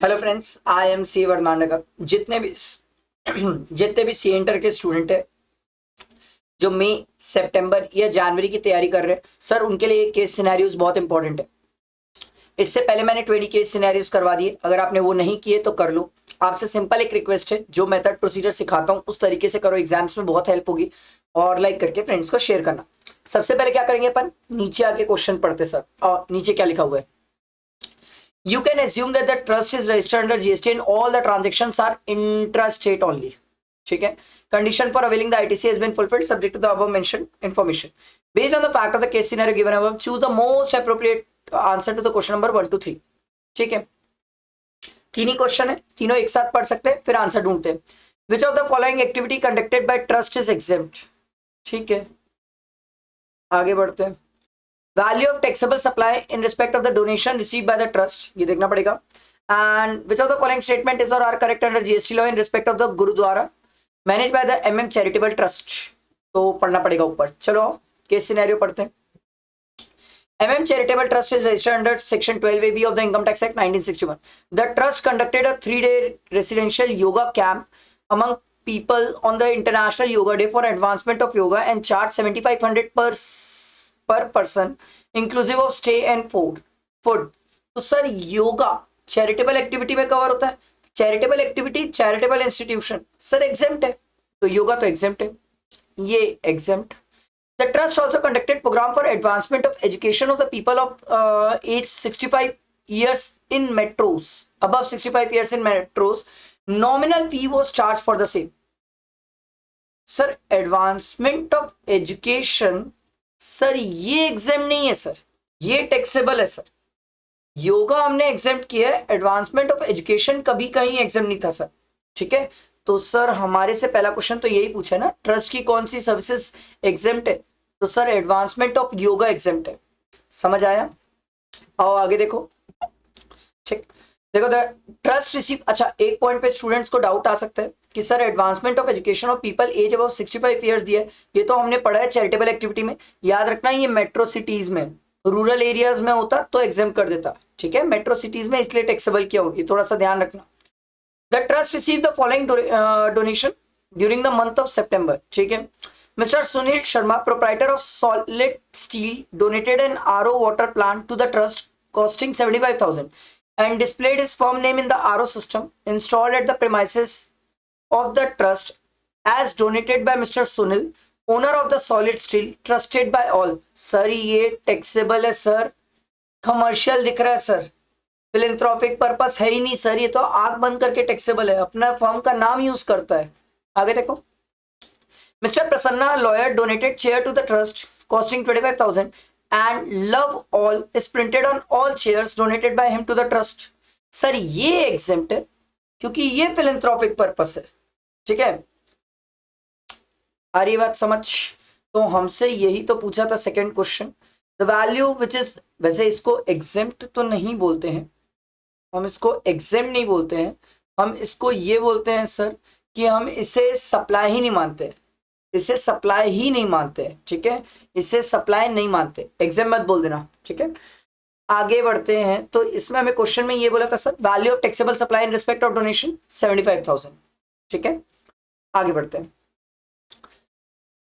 Hello friends, I am C Varmanagar. जितने भी C inter के स्टूडेंट है जो मई सितंबर या जनवरी की तैयारी कर रहे हैं, सर उनके लिए केस सिनेरियोज बहुत इंपॉर्टेंट है। इससे पहले मैंने 20 केस सिनेरियोज करवा दिए, अगर आपने वो नहीं किए तो कर लो। आपसे सिंपल एक रिक्वेस्ट है, जो मेथड प्रोसीजर सिखाता हूँ उस तरीके से करो, एग्जाम्स में बहुत हेल्प होगी। और लाइक करके फ्रेंड्स को शेयर करना। सबसे पहले क्या करेंगे अपन, नीचे आके क्वेश्चन पढ़ते सर। और नीचे क्या लिखा हुआ है, you can assume that the trust is registered under GST and all the transactions are intrastate only. ठीक है, condition for availing the ITC has been fulfilled subject to the above mentioned information. Based on the fact of the case scenario given above, choose the most appropriate answer to the question number 1 to 3. ठीक है, तीन ही question है, तीनों एक साथ पढ़ सकते हैं, फिर आंसर ढूंढते हैं। Which of the following activity conducted by trust is exempt. ठीक है, आगे बढ़ते हैं। Value of taxable supply in respect of the donation receive by the trust, ये देखना पड़ेगा। And which of the following statement is और are correct under GST law in respect of the gurudwara manage by the MM charitable trust, तो पढ़ना पड़ेगा ऊपर। चलो case scenario पढ़ते हैं। MM Charitable Trust is registered under Section 12AB of the Income Tax Act 1961. The trust conducted a 3-day residential yoga camp among people on the International Yoga Day for advancement of yoga and charged 7,500 per person, inclusive of stay and food. तो sir yoga charitable activity में cover होता है। Charitable activity charitable institution sir exempt है, तो योगा तो exempt है, ये exempt. The trust also conducted program for advancement of education of the people of age 65 years in metros, above 65 years in metros. Nominal fee was charged for the same. Sir, advancement of education, sir ये exam नहीं है sir, ये taxable है sir. Yoga हमने exam किया है, advancement of education कभी कहीं एग्जाम नहीं था सर। ठीक है, तो सर हमारे से पहला क्वेश्चन तो यही पूछा ना, ट्रस्ट की कौन सी सर्विसेज एग्जेम्प्ट है, तो sir advancement of yoga exempt है। समझ आया? आओ आगे देखो। ठीक, देखो ट्रस्ट रिसीव। अच्छा, एक पॉइंट पे स्टूडेंट्स को डाउट आ सकता है कि sir advancement of education of people age above 65 years दिया है, ये तो हमने पढ़ा है चैरिटेबल एक्टिविटी में। याद रखना ये मेट्रो सिटीज में, रूरल एरियाज में होता तो एग्जाम कर देता। ठीक है, मेट्रो सिटीज में इसलिए टैक्सेबल किया होगी, थोड़ा सा ध्यान रखना। The trust received the following donation during the month of September. ठीक है, Mr. Sunil Sharma, proprietor of Solid Steel, donated an RO water plant to the trust costing 75,000 and displayed his firm name in the RO system installed at the premises of the trust as donated by Mr. Sunil, owner of the Solid Steel, trusted by all. Sir ये taxable है sir, commercial दिख रहा है sir, philanthropic purpose है ही नहीं sir, ये तो आंख बंद करके टैक्सेबल है, अपना फर्म का नाम यूज करता है। आगे देखो। Mister Prasanna lawyer donated chair to the trust costing 25,000 and love all is printed on all chairs donated by him to the trust. Sir ये एग्जेम्प्ट है क्योंकि ये फिलेंथ्रोपिक पर्पस है। ठीक है, आ रही बात समझ? तो हमसे यही तो पूछा था second question. The value which is, वैसे इसको एग्जेम्प्ट तो नहीं बोलते हैं, हम इसको एग्जेम नहीं बोलते हैं, हम इसको ये बोलते हैं सर कि हम इसे सप्लाई ही नहीं मानते, इसे सप्लाई ही नहीं मानते। ठीक है, इसे सप्लाई नहीं मानते, एग्जेम मत बोल देना। ठीक है, आगे बढ़ते हैं। तो इसमें हमें क्वेश्चन में ये बोला था sir, value of taxable supply in respect of donation 75,000। ठीक है, आगे बढ़ते हैं।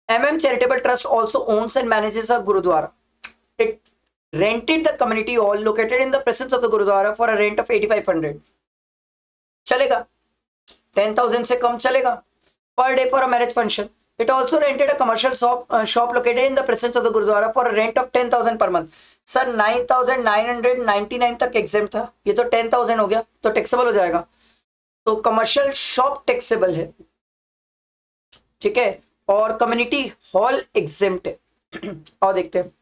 MM charitable trust also owns and manages a gurdwara. It rented the community hall located in the presence of the Gurudwara for a rent of 8,500. चलेगा, 10,000 से कम चलेगा per day for a marriage function. It also rented a commercial shop located in the presence of the Gurudwara for a rent of 10,000 per month. Sir 9,999 तक exempt था, ये तो 10,000 हो गया, तो टैक्सेबल हो जाएगा। तो कमर्शियल शॉप टैक्सेबल है। ठीक है, और कम्युनिटी हॉल एग्जेम्प्ट है। और देखते हैं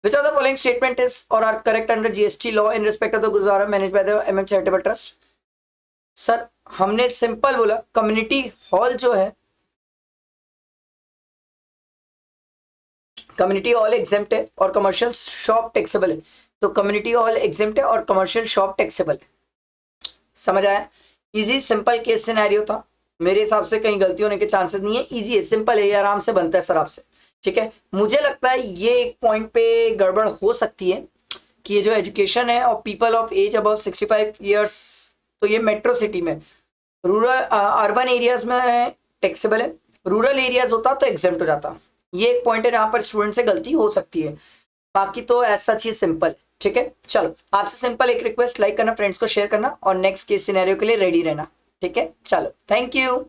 which of the following statement is or are correct under GST law in respect of the Gurudwara managed by the MM Charitable Trust. Sir हमने सिंपल बोला कम्युनिटी हॉल जो है, कम्युनिटी हॉल एग्जेम्प्ट है और कमर्शियल शॉप टैक्सेबल है, तो community hall exempt है और कमर्शियल शॉप टैक्सेबल है। समझ आया? इजी सिंपल केस सिनेरियो था, मेरे हिसाब से कहीं गलती होने के चांसेस नहीं है, इजी है, सिंपल है, ये आराम से बनता है सर आपसे। ठीक है, मुझे लगता है ये एक पॉइंट पे गड़बड़ हो सकती है कि ये जो एजुकेशन है of people of age above 65 years, तो ये मेट्रो सिटी में, रूरल अर्बन एरियाज में टैक्सेबल है, रूरल एरियाज होता तो एग्जेम्प्ट हो जाता। ये एक पॉइंट है जहाँ पर स्टूडेंट से गलती हो सकती है, बाकी तो ऐसा चीज सिंपल। ठीक है, चलो आपसे सिंपल एक रिक्वेस्ट, लाइक करना, फ्रेंड्स को शेयर करना और नेक्स्ट केस सिनेरियो के लिए रेडी रहना। ठीक है, चलो थैंक यू।